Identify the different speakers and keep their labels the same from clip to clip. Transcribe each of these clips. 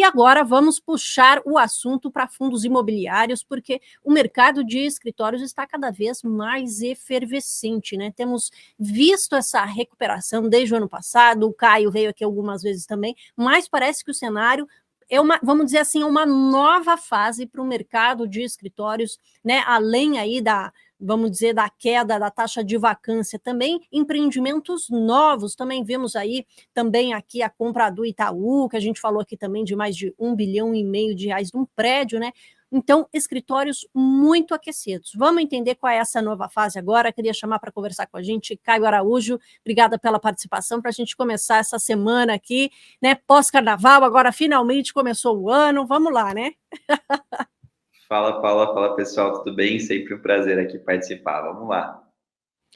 Speaker 1: E agora vamos puxar o assunto para fundos imobiliários, porque o mercado de escritórios está cada vez mais efervescente, né? Temos visto essa recuperação desde o ano passado, o Caio veio aqui algumas vezes também, mas parece que o cenário é uma, vamos dizer assim, uma nova fase para o mercado de escritórios, né? Além aí da, vamos dizer, da queda da taxa de vacância, também empreendimentos novos, também vemos aí, também aqui a compra do Itaú, que a gente falou aqui também de mais de 1,5 bilhão de reais num prédio, né? Então, escritórios muito aquecidos. Vamos entender qual é essa nova fase agora. Queria chamar para conversar com a gente Caio Araújo. Obrigada pela participação, para a gente começar essa semana aqui, né? Pós-carnaval, agora finalmente começou o ano. Vamos lá, né?
Speaker 2: Fala, pessoal, tudo bem? Sempre um prazer aqui participar. Vamos lá.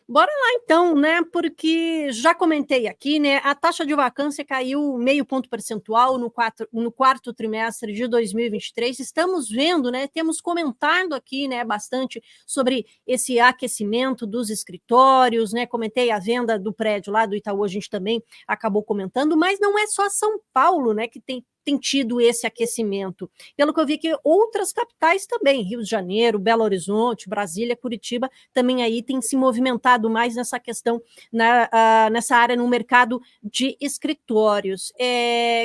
Speaker 1: Bora lá então, né? Porque já comentei aqui, né? A taxa de vacância caiu 0,5 ponto percentual no quarto trimestre de 2023. Estamos vendo, né? Temos comentado aqui, né? Bastante sobre esse aquecimento dos escritórios, né? Comentei a venda do prédio lá do Itaú, a gente também acabou comentando, mas não é só São Paulo, né? Que tem tido esse aquecimento. Pelo que eu vi que outras capitais também, Rio de Janeiro, Belo Horizonte, Brasília, Curitiba, também aí tem se movimentado mais nessa questão, nessa área no mercado de escritórios.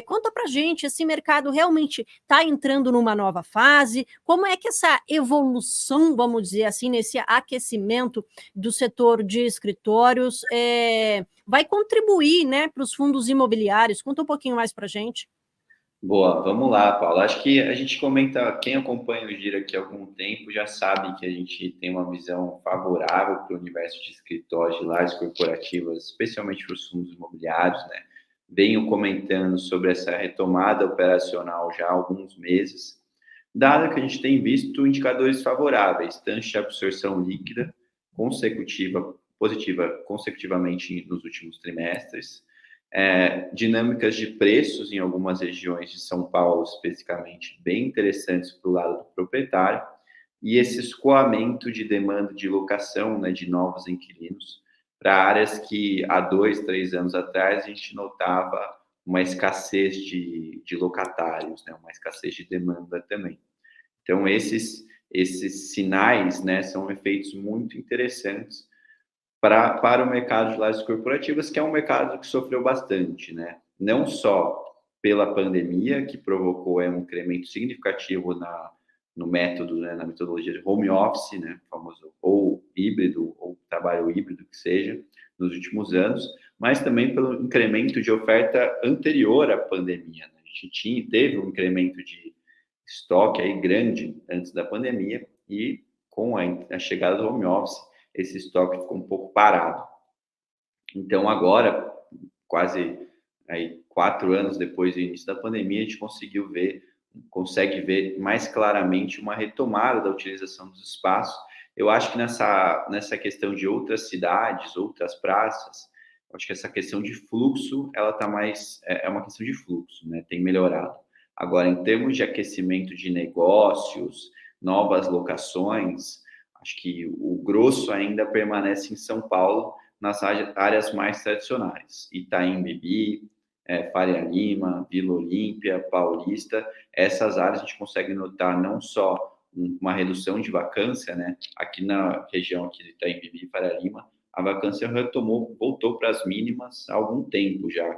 Speaker 1: Conta pra gente, esse mercado realmente está entrando numa nova fase? Como é que essa evolução, vamos dizer assim, nesse aquecimento do setor de escritórios vai contribuir, né, para os fundos imobiliários? Conta um pouquinho mais pra gente.
Speaker 2: Boa, vamos lá, Paulo. Acho que a gente comenta, quem acompanha o Giro aqui há algum tempo já sabe que a gente tem uma visão favorável para o universo de escritórios, de lajes corporativas, especialmente para os fundos imobiliários, né? Venho comentando sobre essa retomada operacional já há alguns meses, dado que a gente tem visto indicadores favoráveis, tanto de absorção líquida positiva consecutivamente nos últimos trimestres, dinâmicas de preços em algumas regiões de São Paulo, especificamente, bem interessantes para o lado do proprietário, e esse escoamento de demanda de locação, né, de novos inquilinos, para áreas que há 2, 3 anos atrás a gente notava uma escassez de locatários, né, uma escassez de demanda também. Então, esses sinais, né, são efeitos muito interessantes para o mercado de lajes corporativas, que é um mercado que sofreu bastante, né? Não só pela pandemia, que provocou um incremento significativo no método, né, na metodologia de home office, né, famoso, ou híbrido, ou trabalho híbrido que seja, nos últimos anos, mas também pelo incremento de oferta anterior à pandemia, né? A gente teve um incremento de estoque aí grande antes da pandemia e com a chegada do home office, esse estoque ficou um pouco parado. Então, agora, quase aí 4 anos depois do início da pandemia, a gente consegue ver mais claramente uma retomada da utilização dos espaços. Eu acho que nessa questão de outras cidades, outras praças, eu acho que essa questão de fluxo, ela está mais, é uma questão de fluxo, né? Tem melhorado. Agora, em termos de aquecimento de negócios, novas locações, acho que o grosso ainda permanece em São Paulo, nas áreas mais tradicionais. Itaim Bibi, Faria Lima, Vila Olímpia, Paulista. Essas áreas a gente consegue notar não só uma redução de vacância, né? Aqui na região aqui de Itaim Bibi e Faria Lima, a vacância voltou para as mínimas há algum tempo já,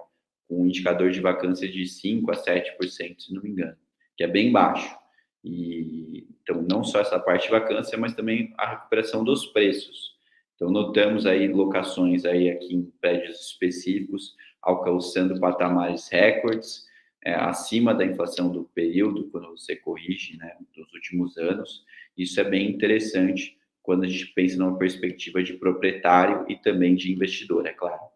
Speaker 2: com um indicador de vacância de 5% a 7%, se não me engano, que é bem baixo. E então não só essa parte de vacância, mas também a recuperação dos preços. Então notamos aí locações aí aqui em prédios específicos alcançando patamares recordes, acima da inflação do período, quando você corrige, né, dos últimos anos. Isso é bem interessante quando a gente pensa numa perspectiva de proprietário e também de investidor, é claro.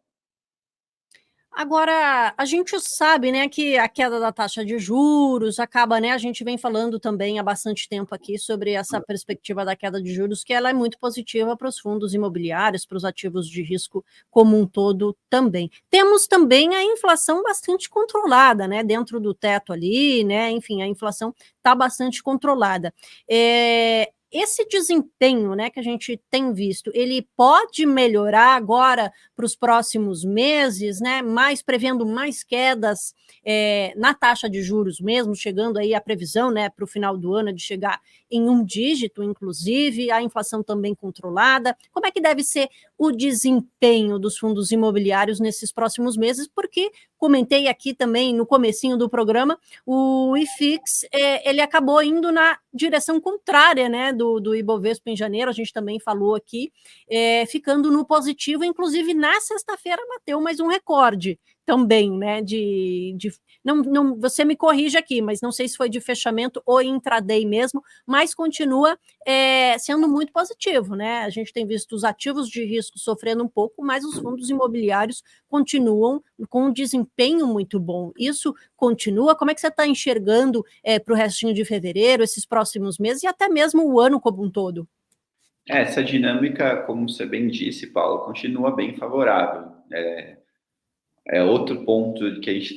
Speaker 1: Agora, a gente sabe, né, que a queda da taxa de juros acaba, né, a gente vem falando também há bastante tempo aqui sobre essa perspectiva da queda de juros, que ela é muito positiva para os fundos imobiliários, para os ativos de risco como um todo também. Temos também a inflação bastante controlada, né, dentro do teto ali, né, enfim, a inflação está bastante controlada. esse desempenho, né, que a gente tem visto, ele pode melhorar agora para os próximos meses, né, prevendo mais quedas na taxa de juros mesmo, chegando aí a previsão, né, para o final do ano de chegar em 1 dígito, inclusive, a inflação também controlada. Como é que deve ser o desempenho dos fundos imobiliários nesses próximos meses? Porque comentei aqui também no comecinho do programa, o IFIX ele acabou indo na direção contrária, né, do Ibovespa em janeiro, a gente também falou aqui, ficando no positivo, inclusive na sexta-feira bateu mais um recorde também, né, não, você me corrige aqui, mas não sei se foi de fechamento ou intraday mesmo, mas continua sendo muito positivo, né? A gente tem visto os ativos de risco sofrendo um pouco, mas os fundos imobiliários continuam com um desempenho muito bom. Isso continua? Como é que você está enxergando para o restinho de fevereiro, esses próximos meses e até mesmo o ano como um todo?
Speaker 2: Essa dinâmica, como você bem disse, Paulo, continua bem favorável. Outro ponto que a gente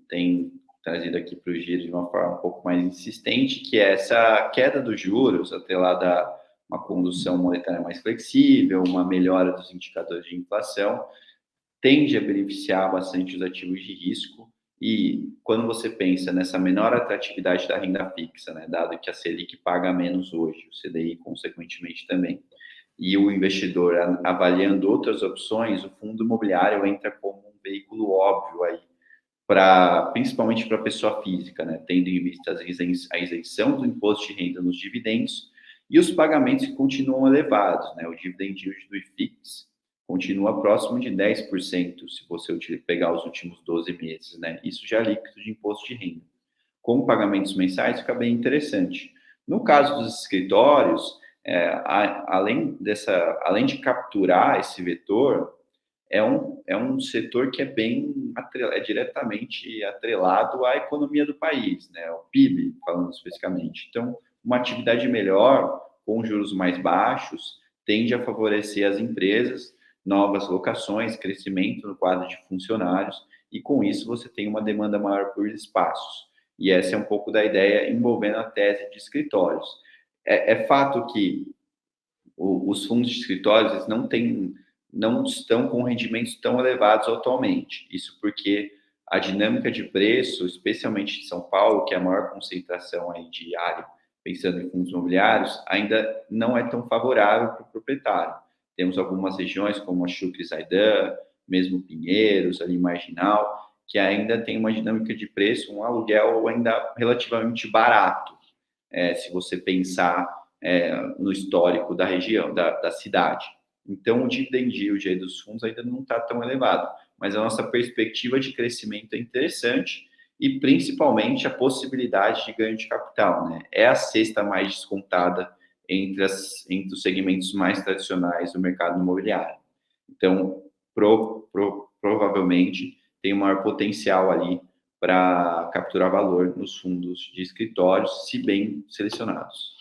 Speaker 2: tem trazido aqui para o giro de uma forma um pouco mais insistente, que é essa queda dos juros, atrelada a uma condução monetária mais flexível, uma melhora dos indicadores de inflação, tende a beneficiar bastante os ativos de risco. E quando você pensa nessa menor atratividade da renda fixa, né, dado que a Selic paga menos hoje, o CDI consequentemente também, e o investidor avaliando outras opções, o fundo imobiliário entra como um veículo óbvio aí, principalmente para a pessoa física, né, tendo em vista a isenção do imposto de renda nos dividendos e os pagamentos que continuam elevados, né, o dividend yield do IFIX continua próximo de 10%, se você pegar os últimos 12 meses, né, isso já é líquido de imposto de renda. Com pagamentos mensais fica bem interessante. No caso dos escritórios, além de capturar esse vetor, é um setor que é diretamente atrelado à economia do país, né? O PIB, falando especificamente. Então, uma atividade melhor, com juros mais baixos, tende a favorecer as empresas, novas locações, crescimento no quadro de funcionários, e com isso você tem uma demanda maior por espaços. E essa é um pouco da ideia envolvendo a tese de escritórios. É fato que os fundos de escritórios eles não estão com rendimentos tão elevados atualmente. Isso porque a dinâmica de preço, especialmente em São Paulo, que é a maior concentração aí de área, pensando em fundos imobiliários, ainda não é tão favorável para o proprietário. Temos algumas regiões, como a Chucre e Zaidan, mesmo Pinheiros, ali Marginal, que ainda tem uma dinâmica de preço, um aluguel ainda relativamente barato, se você pensar no histórico da região, da cidade. Então, o dividend yield aí dos fundos ainda não está tão elevado, mas a nossa perspectiva de crescimento é interessante e, principalmente, a possibilidade de ganho de capital, né? É a sexta mais descontada entre os segmentos mais tradicionais do mercado imobiliário. Então, provavelmente, tem um maior potencial ali para capturar valor nos fundos de escritórios, se bem selecionados.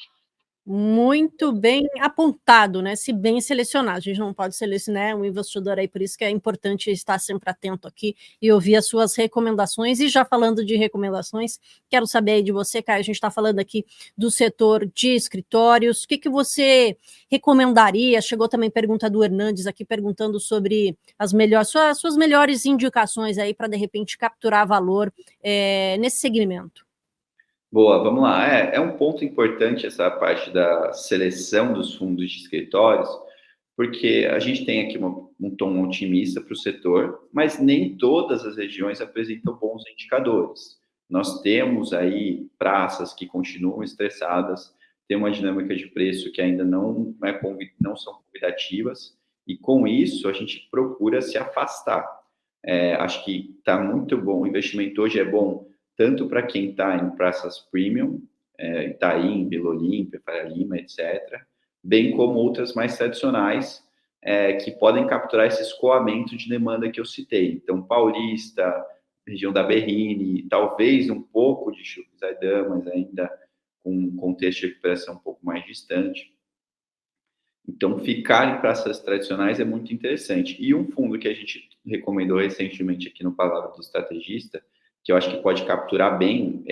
Speaker 1: Muito bem apontado, né, se bem selecionado. A gente não pode selecionar um investidor aí, por isso que é importante estar sempre atento aqui e ouvir as suas recomendações. E já falando de recomendações, quero saber aí de você, Caio, a gente está falando aqui do setor de escritórios, o que você recomendaria? Chegou também pergunta do Hernandes aqui, perguntando sobre suas melhores indicações aí para, de repente, capturar valor nesse segmento.
Speaker 2: Boa, vamos lá. É um ponto importante essa parte da seleção dos fundos de escritórios, porque a gente tem aqui um tom otimista para o setor, mas nem todas as regiões apresentam bons indicadores. Nós temos aí praças que continuam estressadas, tem uma dinâmica de preço que ainda não são convidativas, e com isso a gente procura se afastar. Acho que está muito bom, o investimento hoje é bom tanto para quem está em praças premium, Itaim, Vila Olímpia, Faria Lima, etc., bem como outras mais tradicionais, que podem capturar esse escoamento de demanda que eu citei. Então, Paulista, região da Berrini, talvez um pouco de Chucre e Zaidan, mas ainda com um contexto de recuperação um pouco mais distante. Então, ficar em praças tradicionais é muito interessante. E um fundo que a gente recomendou recentemente aqui no Palavra do Estrategista, que eu acho que pode capturar bem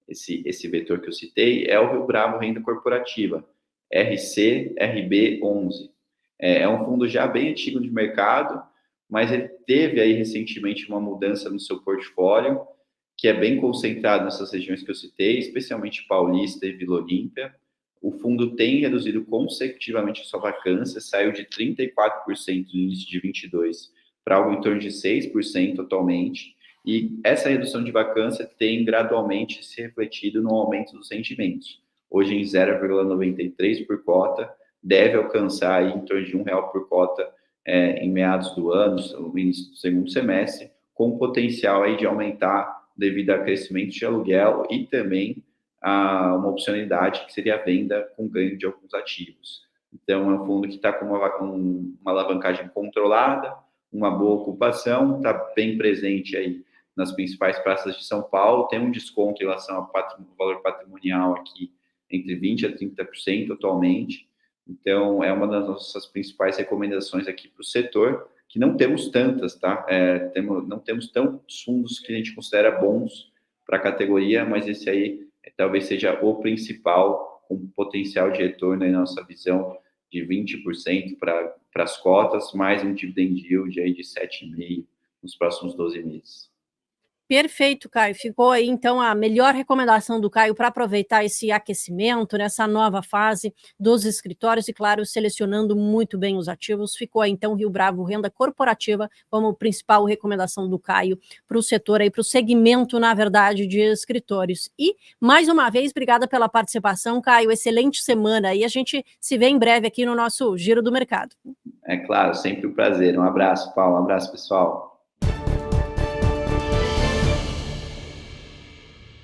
Speaker 2: esse vetor que eu citei, é o Rio Bravo Renda Corporativa, RCRB11. É um fundo já bem antigo de mercado, mas ele teve aí recentemente uma mudança no seu portfólio, que é bem concentrado nessas regiões que eu citei, especialmente Paulista e Vila Olímpia. O fundo tem reduzido consecutivamente a sua vacância, saiu de 34% no início de 22 para algo em torno de 6% atualmente, e essa redução de vacância tem gradualmente se refletido no aumento dos rendimentos. Hoje em 0,93 por cota, deve alcançar aí em torno de R$1 por cota em meados do ano, no início do segundo semestre, com potencial aí de aumentar devido ao crescimento de aluguel e também a uma opcionalidade que seria a venda com ganho de alguns ativos. Então, é um fundo que está com uma alavancagem controlada, uma boa ocupação, está bem presente aí nas principais praças de São Paulo, tem um desconto em relação ao valor patrimonial aqui entre 20% a 30% atualmente. Então, é uma das nossas principais recomendações aqui para o setor, que não temos tantas, tá? Não temos tantos fundos que a gente considera bons para a categoria, mas esse aí talvez seja o principal, com potencial de retorno, na nossa visão, de 20% para as cotas, mais um dividend yield aí de 7,5% nos próximos 12 meses.
Speaker 1: Perfeito, Caio. Ficou aí, então, a melhor recomendação do Caio para aproveitar esse aquecimento, nessa nova fase dos escritórios e, claro, selecionando muito bem os ativos. Ficou aí, então, Rio Bravo Renda Corporativa como principal recomendação do Caio para o setor, aí, para o segmento, na verdade, de escritórios. E, mais uma vez, obrigada pela participação, Caio. Excelente semana. E a gente se vê em breve aqui no nosso Giro do Mercado.
Speaker 2: É claro, sempre um prazer. Um abraço, Paulo. Um abraço, pessoal.